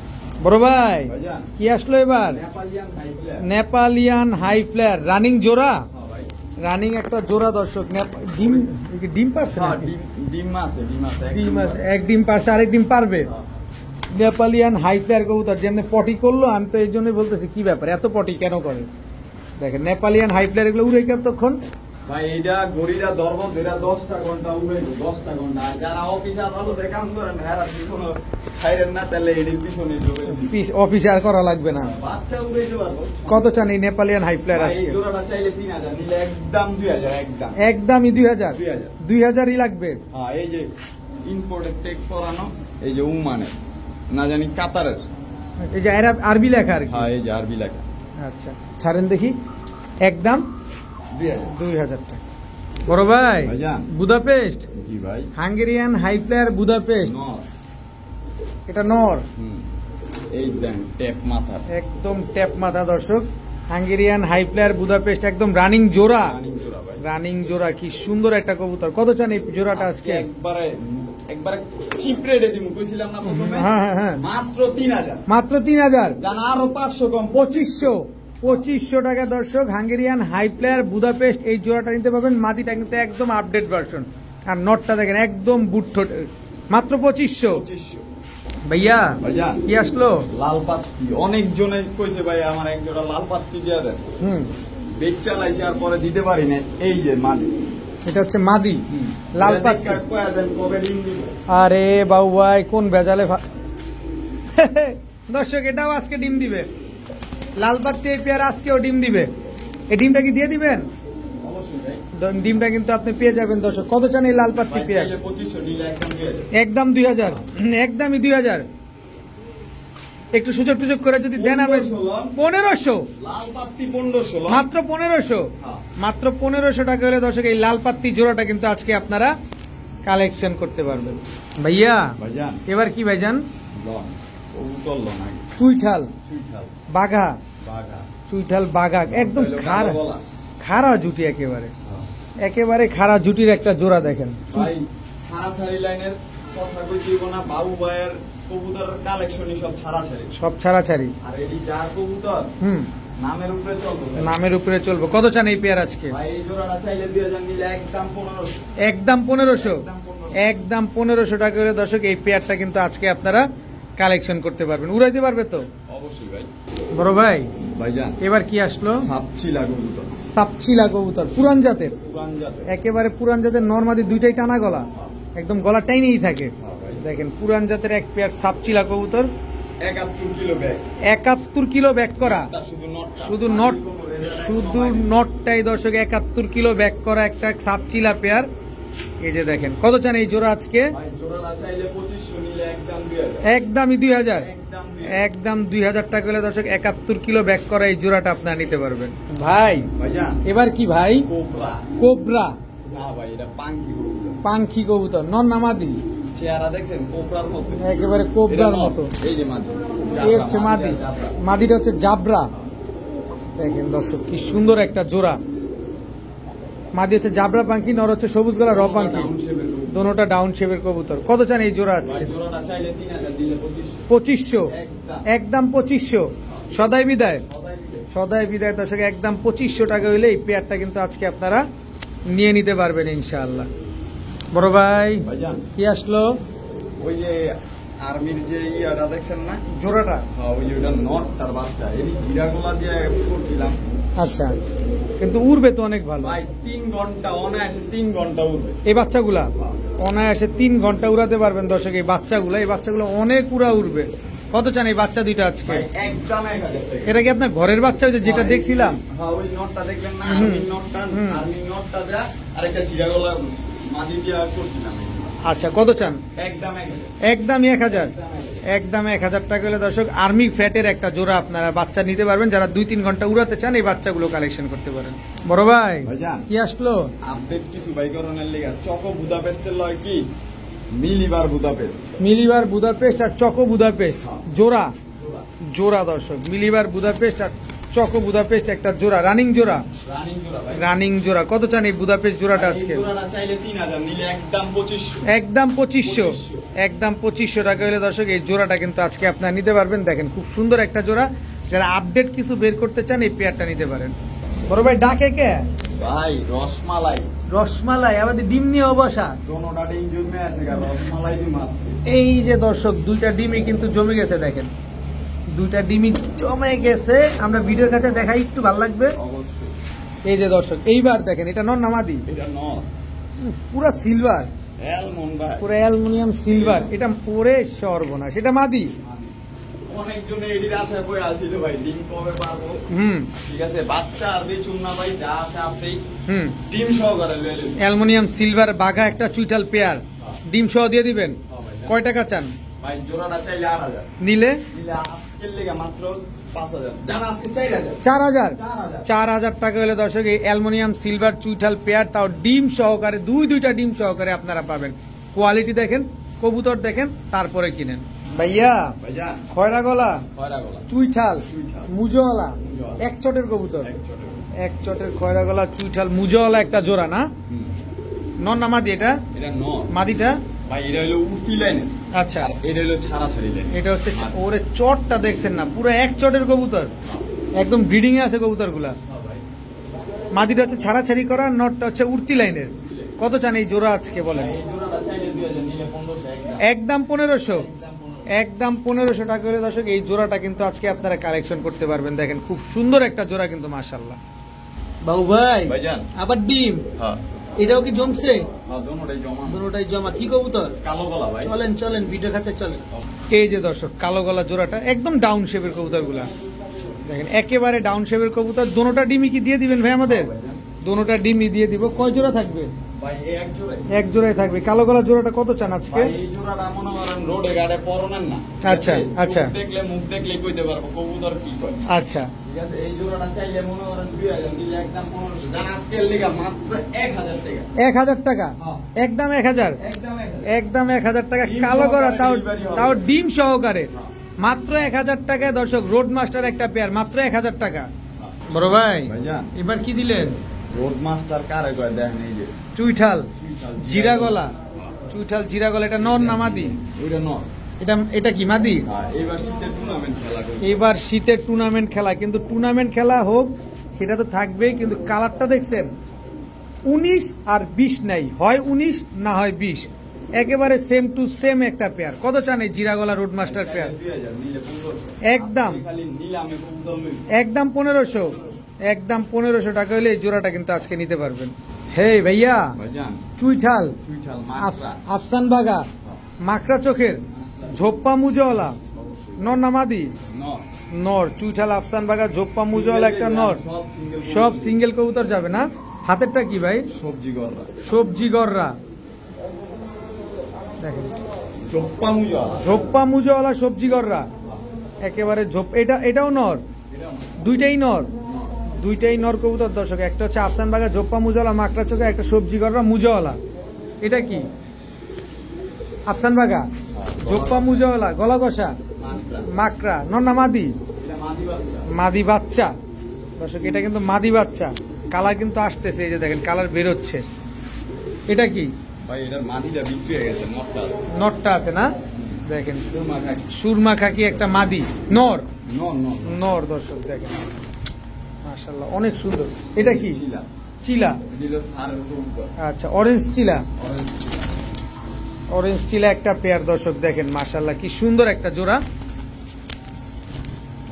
বড় ভাই ভাইজান কি আসলো এবার? Nepalian high player. Nepalian high flyer running জোড়া, হ্যাঁ ভাই। রানিং একটা জোড়া। দর্শক, ডিম ডিম পারছে হ্যাঁ নাকি? ডিম আছে, ডিম আছে, ডিম আছে, এক ডিম পারছে, আরেক ডিম পারবে। নেপালিয়ান হাই ফ্লায়ার কবুতর যেমনি পটি করলো, আমি তো এই জন্যই বলতেছি কি ব্যাপার এত পটি কেন করে। দেখেন নেপালিয়ান হাই ফ্লায়ার এগুলো উড়ে তখন ভাই এইটা গড়িরা ধর্ম ধরে 10টা ঘন্টা উড়াইবো, 10টা ঘন্টা। আর যারা অফিসে আদালতে কাম করেন এরা কোনো ছাইরেন না, তাহলে এটির পিছনে অফিসে আর করা লাগবে না। বাচ্চা উড়াইতে পারবো। কত চান এই নেপালিয়ান হাই ফ্লায়ার ভাই এই আছে? জোড়াটা চাইলে 3000, নিলে একদম 2000, একদম একদমই 2000, 2000ই লাগবে। হ্যাঁ, এই যে ইম্পোর্টেড টেক করানো, এই যে উমানের না জানি কাতারের, এই যে আরবি লেখা আর কি। হ্যাঁ এই যে আরবি লেখা। আচ্ছা ছাড়েন দেখি, একদম 2000। 2000 টাকা। বড় ভাই ভাইজান। বুদাপেস্ট, জি ভাই। হাঙ্গেরিয়ান হাই ফ্লায়ার বুদাপেস্ট, নর। এটা নর, এই দেন টেপ মাথার, একদম ট্যাপ মাথা দর্শক। হাঙ্গেরিয়ান হাই ফ্লায়ার বুদাপেস্ট একদম রানিং জোড়া, রানিং জোড়া ভাই। রানিং জোড়া। কি সুন্দর একটা কবুতর। কত চান এই জোড়াটা আজকে? একবারে চিপ রেটে দিমু, কইছিলাম না প্রথমে। হ্যাঁ। মাত্র 3000। মাত্র 3000। জান আরো 500 কম, 2500 টাকা দর্শক। হাঙ্গেরিয়ান হাই ফ্লায়ার বুদাপেস্ট এই জোড়াটা নিতে পারবেন। মাদিটা কিন্তু একদম আপডেট ভার্সন, আর নটটা দেখেন একদম বুট, মাত্র 2500। ভাইয়া ভাইজান কি আসলো? লাল পাত্তি। অনেক জনে কইছে ভাই আমার এক জোড়া লাল পাত্তি দিয়া দেন, বেচ চালাইছে আর পরে দিতে পারি না। এই যে মাদি, এটা হচ্ছে মাদি লাল পাত্তি। কয়া দেন কবে ডিম দিবে? আরে বাবু ভাই কোন ভেজালে দর্শক এটাও আজকে ডিম দিবে। লাল পাত্তি এই পেয়ার আজকেও ডিম দিবে। এই ডিমটা কি দিয়ে দিবেন? অবশ্যই ভাই, ডিমটা কিন্তু আপনি পেয়ে যাবেন দর্শক। কত চান এই লাল পাত্তি ভাই পেয়ার? চাইলে 2500, নিলে একদম 2000। একদম 2000, একদমই 2000। একটু সুযোগ টুযোগ করে যদি দেন আপনি 1500, লাল পাত্তি 1500, মাত্র 1500, মাত্র 1500 টাকা হলে দর্শক এই লাল পাত্তি জোড়াটা কিন্তু আজকে আপনারা কালেকশন করতে পারবেন। ভাইয়া ভাইজান এবার কি ভাইজান? লন কবুতর লন আগে। চুইঠাল চুইঠাল বাঘা, বাগা, চুইঠাল বাঘা একদম খারা বলা। খাড়া জুটি, একেবারে খাড়া জুটির একটা জোড়া দেখেন। ভাই ছাড়াছাড়ি লাইনের কথা কই দিব না, বাবু ভাইয়ের কবুতরের কালেকশনই সব ছাড়াছাড়ি, সব ছাড়াছাড়ি। আর এটি যার কবুতর নামের উপরে চলবে, নামের উপরে চলবে। কত চান এই পেয়ার আজকে? ভাই এই জোড়াটা চাইলে 2000, নিলে একদম 1500। একদম 1500, একদম 1500 টাকা করে দর্শক এই পেয়ারটা কিন্তু আজকে আপনারা কালেকশন করতে পারবেন। উড়াইতে পারবে তো? অবশ্যই ভাই। বড় ভাই ভাইজান এবার কি আসলো? সাপচিলা কবুতর, সাপচিলা কবুতর, পুরান জাতের, পুরান জাতের, একেবারে পুরান জাতের। নরমাদি দুইটাই টানা গলা, একদম গলা টাইনেই থাকে। ভাই। দেখেন পুরান জাতের এক পেয়ার সাপচিলা কবুতর, 71 কিলো ব্যাগ, 71 কিলো ব্যাক করা। শুধু নটটা, শুধু নট, শুধু নটটাই দর্শক 71 কিলো ব্যাক করা একটা সাপচিলা পেয়ার। এই যে দেখেন। কত চান এই জোড়া আজকে? ভাই জোড়াটা চাইলে 2500, নিলে একদম 2000। একদমই 2000, একদম একদম 2000 টাকা হলে দর্শক 71 কিলো ব্যাক করা এই জোড়াটা আপনারা নিতে পারবেন। ভাই ভাইজান এবার কি ভাই? কোবরা। কোবরা, না ভাই এটা পাঙ্কি কবুতর, পাঙ্খি কবুতর, নন নামাদি, চেহারা দেখছেন কোবরার মতো, একেবারে কোবরার মতো। এই যে মাদি, এই হচ্ছে মাদি, মাদিটা হচ্ছে জাবরা। দেখেন দর্শক কি সুন্দর একটা জোড়া। মাদি হচ্ছে জাবরা পাঙ্খি, নর হচ্ছে সবুজ গলা র পাঙ্খি, দোনোটা ডাউন শেপের কবুতর। কত চান এই জোড়া আজকে? জোড়াটা চাইলে 3000, দিলে 2500। 2500, একদম 2500। সদাই বিদায়, সদাই বিদায় দর্শক। একদম 2500 টাকা হইলে এই পেয়ারটা কিন্তু আজকে আপনারা নিয়ে নিতে পারবেন ইনশাআল্লাহ। বড় ভাই ভাইজান কি আসলো? ওই যে আর্মির যে ইয়াটা দেখছেন না জোড়াটা? হ্যাঁ ওই যে ওটা নটটার বাচ্চা, এই জিরাগোলা দিয়ে করছিলাম। আচ্ছা, কিন্তু উড়বে তো অনেক ভালো ভাই 3 ঘন্টা অনায়াসে, 3 ঘন্টা উড়বে এই বাচ্চাগুলা। অনায়াসে 3 ঘন্টা উড়াতে পারবেন দর্শক এই বাচ্চাগুলো। এই বাচ্চাগুলো অনেক উড়বে। কত চান এই বাচ্চা দুইটা আজকে? ভাই একদম 1000 টাকা। এটা কি আপনার ঘরের বাচ্চা? ওই যে যেটা দেখছিলাম, হ্যাঁ ওই নটটা দেখলেন না, আর্মির নটটা, আর্মির নটটা যা আর একটা জিরাগোলা মাদি দিয়া করছিলাম। আচ্ছা কত চান? একদম 1000, একদম 1000, একদম 1000 টাকা হলে দর্শক আর্মি ফ্যাটের একটা জোড়া আপনারা বাচ্চা নিতে পারবেন। যারা 2-3 ঘন্টা উড়াতে চান এই বাচ্চাগুলো কালেকশন করতে পারেন। বড় ভাই ভাইজান কি আসলো? আপডেট কিছু বাইকরণের লেগা চকো বুদাপেস্টের লয় কি মিলিবার বুদাপেস্ট, মিলিবার বুদাপেস্ট আর চকো বুদাপেস্ট জোড়া, জোড়া দর্শক। মিলিবার বুদাপেস্ট আর চকো বুদাপেস্ট একটা জোড়া, রানিং জোড়া, রানিং জোড়া ভাই। রানিং জোড়া। কত চান এই বুদাপেস্ট জোড়াটা এই আজকে? জোড়াটা চাইলে 3000, নিলে একদম 2500। একদম 2500, একদম 2500 টাকা হলে দর্শক এই জোড়াটা কিন্তু আজকে আপনারা নিতে পারবেন। দেখেন খুব সুন্দর একটা জোড়া। যারা আপডেট কিছু বের করতে চান এই পেয়ারটা নিতে পারেন। বড় ভাই ডাকে কে? ভাই রসমালাই, রসমালাই, আমাদের ডিম নিয়ে বসা। দোনোটা ডিম জমে আছে, রসমালাই ডিম আছে। এই যে দর্শক দুইটা ডিমই কিন্তু জমে গেছে দেখেন, দুইটা ডিমই জমে গেছে। আমরা ভিডিওর কাছে দেখাই একটু ভালো লাগবে। অবশ্যই। এই যে দর্শক এইবার দেখেন, এটা নর না মাদি? এটা নর, পুরা সিলভার, অ্যালমন্ড ভাই, পুরো অ্যালুমিনিয়াম সিলভার। এটা পরে সর্বনাশ, এটা মাদি। অনেকজনে এটির আশায় বই আসছিল ভাই, ডিম কবে পাবো। ঠিক আছে, বাচ্চা আর বেচুন না ভাই, যা আছে আছেই। ডিম সহকারে লইলেন। অ্যালুমিনিয়াম সিলভার বাঘা একটা চুইটাল পেয়ার, ডিম সহ দিয়ে দিবেন। কয় টাকা চান ভাই? জোড়াটা চাইলে 8000, নিলে আজকের লেগে মাত্র 5000, জানা আজকে 4000। 4000 টাকা হলে দর্শক এই অ্যালুমিনিয়াম সিলভার চুইঠাল পেয়ার, তাও ডিম সহকারে, দুইটা ডিম সহকারে আপনারা পাবেন। কোয়ালিটি দেখেন, কবুতর দেখেন, তারপরে কিনেন। ভাইয়া ভাইজান, খয়রা গলা চুইঠাল চুইঠাল, মুজওয়ালা, এক চটের কবুতর, এক চটের খয়রা গলা চুইঠাল মুজওয়ালা একটা জোড়া না? নর না মাদি? এটা এটা নর। মাদিটা ভাই এটা হলো উঠতি লাইনে। আচ্ছা, এটা হলো ছাড়াছাড়ি লাইন। এটা হচ্ছে ওরে চটটা দেখছেন না, পুরো এক চটের কবুতর, একদম ব্রিডিং এ আছে কবুতর গুলা। মাদিটা হচ্ছে ছাড়াছাড়ি করা, নটটা হচ্ছে উড়তি লাইনের। কত চান এই জোড়া আজকে বলেন? এই জোড়াটা চাইলে 2000, নিলে 1500 একদম 1500, একদম 1500 টাকা করে দর্শক এই জোড়াটা কিন্তু আজকে আপনারা কালেকশন করতে পারবেন। দেখেন খুব সুন্দর একটা জোড়া কিন্তু মাশাআল্লাহ। বাবু ভাই ভাইজান, আবার ডিম, হ্যাঁ এটাও কি জমছে? হ্যাঁ, দোনোটাই জমা। দুটোটাই জমা। কি কবুতর? কালো গলা ভাই। চলেন ভিডিও কাছে চলেন। এই যে দর্শক কালো গলা জোড়াটা একদম ডাউন শেপের কবুতর গুলা দেখেন, একেবারে ডাউন শেপের কবুতর। দোনোটা ডিমই কি দিয়ে দিবেন ভাই আমাদের? দোনোটা ডিমই দিয়ে দিব। কয় জোড়া থাকবে ভাই? এক জোড়াই, এক জোড়াই থাকবে। কালো গলা জোড়াটা কত চান আজকে? ভাই এই জোড়াটা মনে করেন রোডে গাড়ে পরনেন না। আচ্ছা, আচ্ছা। মুখ দেখলে কইতে পারবো কবুতর কি কয়। আচ্ছা, ঠিক আছে, এই জোড়াটা চাইলে মনে করেন 2000, নিলে একদম 1500, জান আজকের লেগে মাত্র 1000 টাকা। 1000 টাকা, হ্যাঁ। একদম 1000, একদম 1000, একদম 1000 টাকা। ডিম কালো গলা, সহকারে তাও delivery হবে। তাও ডিম সহকারে, মাত্র 1000 টাকায় দর্শক। রোড মাস্টার একটা পেয়ার, মাত্র 1000 টাকা। বড় ভাই ভাইজান, এবার কি দিলেন? রোড মাস্টার কারে কয় দেখেন, এই যে চুইঠাল জিরা গলা, চুইঠাল জিরা গলা। এটা নর না মাদি? ওইটা নর। এটা কি মাদি? এবার শীতের টুর্নামেন্ট খেলা করব। এবার শীতের টুর্নামেন্ট খেলা, কিন্তু টুর্নামেন্ট খেলা হোক সেটা তো থাকবেই, কিন্তু কালারটা দেখছেন 19 আর 20 নাই, হয় 19 না হয় 20, একেবারে সেম টু সেম একটা পেয়ার। কত চান এই জিরাগলা রোড মাস্টার পেয়ার? 2000, নিলে 1500, একদম খালি নিলামে কবুতর লই। একদম 1500, একদম 1500 টাকা হলে এই জোড়াটা কিন্তু আজকে নিতে পারবেন। হে ভাইয়া ভাইজান, চুইঠাল চুইঠাল মাত্রা আফসান বাগা, মাকড়া চোখের, ঝোপ্পা মুজওয়ালা, নর না মাদি? নর। নর। চুইঠাল আফসান বাগা ঝোপ্পা মুজওয়ালা একটা নর। সব সিঙ্গেল কবুতর যাবে না? হাতেরটা কি ভাই? সবজি গররা, সবজি গররা দেখেন, চপ্পা মুজা, ঝোপ্পা মুজওয়ালা সবজি গররা, একেবারে ঝোপ। এটাও নর, দুইটাই নর, দুইটাই নর কবুতর দর্শক। একটা হচ্ছে আফসান বাগা ঝোপ্পা মুজওয়ালা মাকড়া চোখে, একটা সবজি গররা মুজওয়ালা। এটা কি? আফসান বাগা ঝোপ্পা মুজওয়ালা গলা কষা মাকড়া, নর না মাদি? এটা মাদি বাচ্চা। মাদি বাচ্চা দর্শক, এটা কিন্তু মাদি বাচ্চা। কালার কিন্তু আসতেছে, এই যে দেখেন কালার বেরোচ্ছে। এটা কি ভাই? এটার মাদিটা বিক্রি হয়ে গেছে, নটটা আছে। নটটা আছে না? দেখেন সুরমা খাকি, সুরমা খাকি একটা মাদি নর, নর নর নর দর্শক দেখেন মাশাআল্লাহ অনেক সুন্দর। এটা কি? চিলা, চিলা। দিল সারের কবুতর, আচ্ছা, অরেঞ্জ চিলা, অরেঞ্জ চিলা। অরেঞ্জ চিলা একটা পেয়ার দর্শক দেখেন মাশাআল্লাহ কি সুন্দর একটা জোড়া,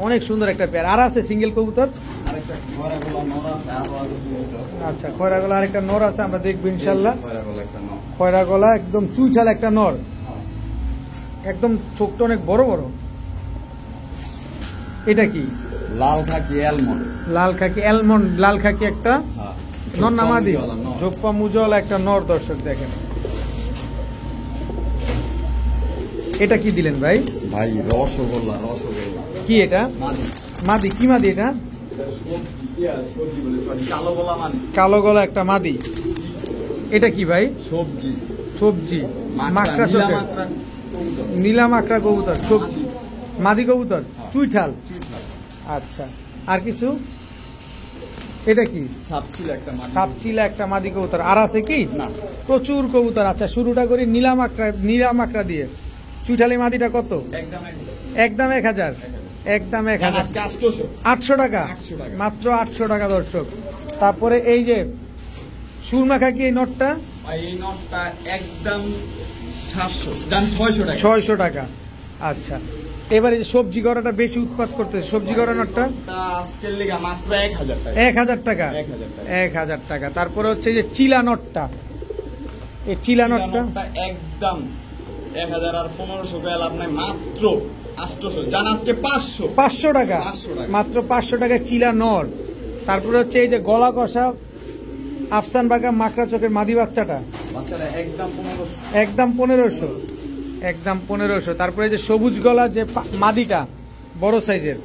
অনেক সুন্দর একটা পেয়ার। আর আছে সিঙ্গেল কবুতর? আরেকটা খয়রাগোলা নর আছে, আরো আছে কবুতর। আচ্ছা, খয়রা গলা আরেকটা নর আছে, আমরা দেখবো ইনশাল্লাহ। খয়রাগোলা একটা নর। খয়রা গলা একদম চুইঠাল একটা নর, একদম চোখটা অনেক বড় বড়। এটা কি? লাল খাকি অ্যালমন্ড, লাল খাকি অ্যালমন্ড, লাল খাকি একটা হ্যাঁ। নর না মাদি? মুজওয়ালা নর। ঝোপ্পা মুজওয়ালা একটা নর দর্শক দেখেন। এটা কি দিলেন ভাই? ভাই রসগোল্লা, রসগোল্লা কি এটা? মাদি, মাদি? কি মাদি এটা? সবজি বলে, সরি, কালো গলা মাদি, কালো গলা একটা মাদি। এটা কি ভাই? সবজি, সবজি মাকড়া নীলা চোখের, মাকড়া কবুতর। নীলা মাকড়া কবুতর, সবজি মাদি কবুতর, চুইঠাল। আচ্ছা, আর কিছু? এটা কি? সাপচিলা একটা মাদি, সাপচিলা একটা মাদি কবুতর। আর আছে কি? না। প্রচুর কবুতর। আচ্ছা, শুরুটা করি নীলা মাকড়া দিয়ে। চুইঠালি মাদিটা কত? একদম একদম 1000, একদম 1000, 800 টাকা, 800 টাকা। মাত্র 800 টাকা দর্শক। তারপরে এই যে সুরমা খাকি এই নটটা ভাই এই নটটা একদম 700 জান 600 টাকা 600 টাকা। আচ্ছা, এবারে যে সবজি গড়াটা বেশি উৎপাদ করতেছে, সবজি গড়া নটটা তা আজকের লেগে মাত্র 1000 টাকা 1000 টাকা 1000 টাকা 1000 টাকা। তারপরে হচ্ছে যে চিলা নটটা, এই চিলা নটটা একদম 1000 আর 1500 টাকা লাভ নাই, মাত্র 800 জান আজকে 500 500 টাকা 500 টাকা। মাত্র 500 টাকা চিলা নর। তারপরে হচ্ছে এই যে গলা কষা আফসান বাগা মাকড়া চোখের মাদি বাচ্চাটা বাচ্চারা একদম 1500 একদম 1500 একদম 1500। তারপরে এই যে সবুজ গলা যে মাদিটা বড় সাইজের,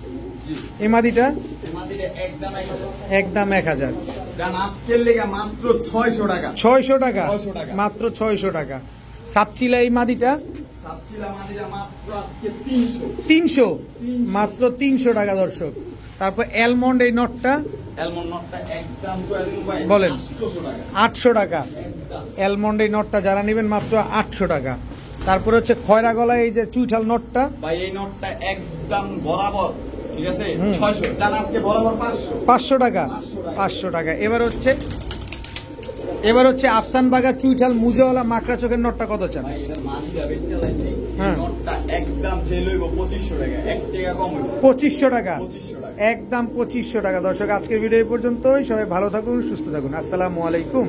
জি এই মাদিটা আমাদের একদম 1000 একদম 1000। জান আজকের লেগে মাত্র 600 টাকা 600 টাকা 600 টাকা। মাত্র 600 টাকা। সাপচিলা এই মাদিটা সাবচিলা মাদিরা মাত্র আজকে 300 300 মাত্র 300 টাকা দর্শক। তারপর অ্যালমন্ড এই নটটা অ্যালমন্ড নটটা একদম করে দিন ভাই বলেন। 800 টাকা 800 টাকা। একদম অ্যালমন্ড এই নটটা যারা নেবেন মাত্র 800 টাকা। তারপরে হচ্ছে খয়রা গলা এই যে চুইঠাল নটটা ভাই এই নটটা একদম বরাবর, ঠিক আছে 600 জান আজকে বরাবর 500 500 টাকা 500 টাকা। এবার হচ্ছে আফসান বাগা চুইঠাল মুজাওয়ালা মাকড়া চোখের নটটা কত চান? ভাই এটা মাঝিরা বেচে লাইছি হ্যাঁ। নটটা একদম যে লইব 2500 টাকা, 1 টাকা কম হইব 2500 টাকা 2500 টাকা। একদম 2500 টাকা। দর্শক আজকের ভিডিও এই পর্যন্তই, সবাই ভালো থাকুন সুস্থ থাকুন, আসসালামু আলাইকুম।